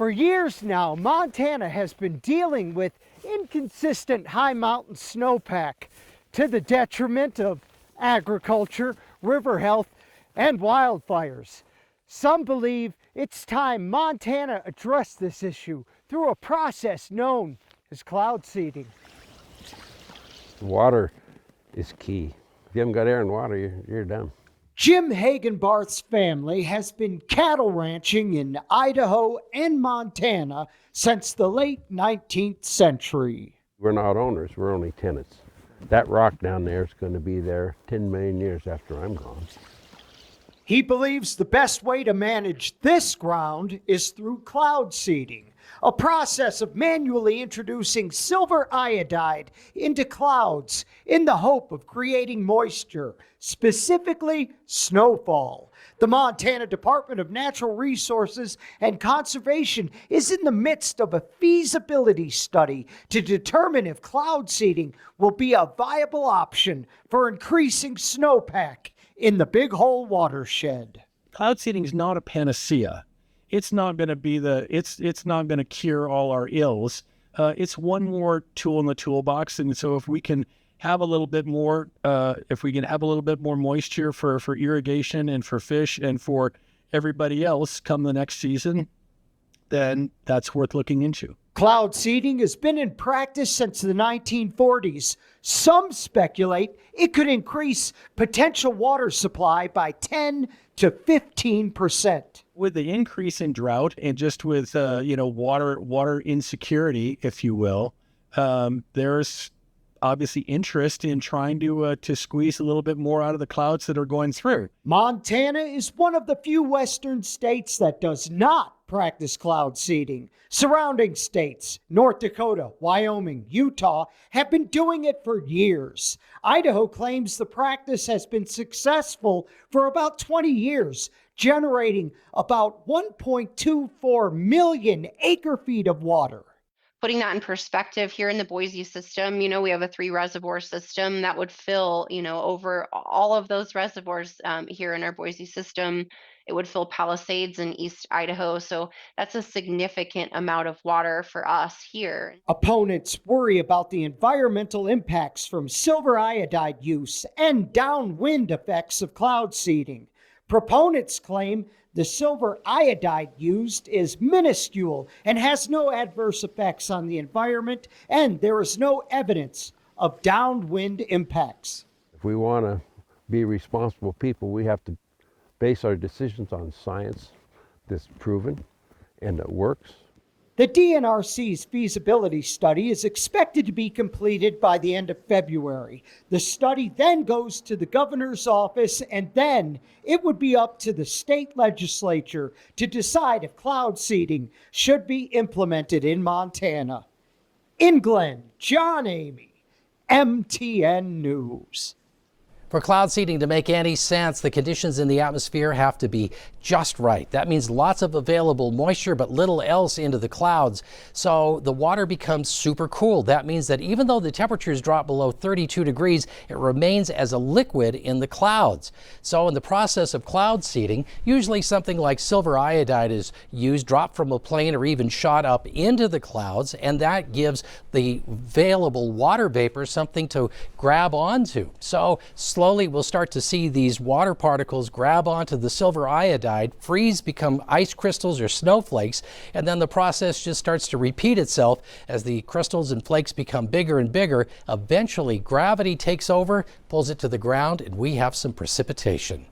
For years now, Montana has been dealing with inconsistent high mountain snowpack to the detriment of agriculture, river health, and wildfires. Some believe it's time Montana address this issue through a process known as cloud seeding. Water is key. If you haven't got air and water, you're done. Jim Hagenbarth's family has been cattle ranching in Idaho and Montana since the late 19th century. We're not owners, we're only tenants. That rock down there is going to be there 10 million years after I'm gone. He believes the best way to manage this ground is through cloud seeding, a process of manually introducing silver iodide into clouds in the hope of creating moisture, specifically snowfall. The Montana Department of Natural Resources and Conservation is in the midst of a feasibility study to determine if cloud seeding will be a viable option for increasing snowpack in the Big Hole watershed. Cloud seeding is not a panacea. It's not going to be it's not going to cure all our ills. It's one more tool in the toolbox, and so if we can have a little bit more, moisture for irrigation and for fish and for everybody else come the next season, then that's worth looking into. Cloud seeding has been in practice since the 1940s. Some speculate it could increase potential water supply by 10 to 15%. With the increase in drought and just with water insecurity, if you will, there's obviously interest in trying to squeeze a little bit more out of the clouds that are going through. Montana is one of the few western states that does not practice cloud seeding. Surrounding states, North Dakota, Wyoming, Utah, have been doing it for years. Idaho claims the practice has been successful for about 20 years, generating about 1.24 million acre-feet of water. Putting that in perspective, here in the Boise system, we have a 3-reservoir system that would fill, over all of those reservoirs here in our Boise system. It would fill Palisades in East Idaho. So that's a significant amount of water for us here. Opponents worry about the environmental impacts from silver iodide use and downwind effects of cloud seeding. Proponents claim the silver iodide used is minuscule and has no adverse effects on the environment, and there is no evidence of downwind impacts. If we want to be responsible people, we have to base our decisions on science that's proven and that works. The DNRC's feasibility study is expected to be completed by the end of February. The study then goes to the governor's office, and then it would be up to the state legislature to decide if cloud seeding should be implemented in Montana. In Glen, John Amy, MTN News. For cloud seeding to make any sense, the conditions in the atmosphere have to be just right. That means lots of available moisture, but little else into the clouds. So the water becomes super cool. That means that even though the temperatures drop below 32 degrees, it remains as a liquid in the clouds. So in the process of cloud seeding, usually something like silver iodide is used, dropped from a plane or even shot up into the clouds, and that gives the available water vapor something to grab onto. So slowly we'll start to see these water particles grab onto the silver iodide, freeze, become ice crystals or snowflakes, and then the process just starts to repeat itself as the crystals and flakes become bigger and bigger. Eventually gravity takes over, pulls it to the ground, and we have some precipitation.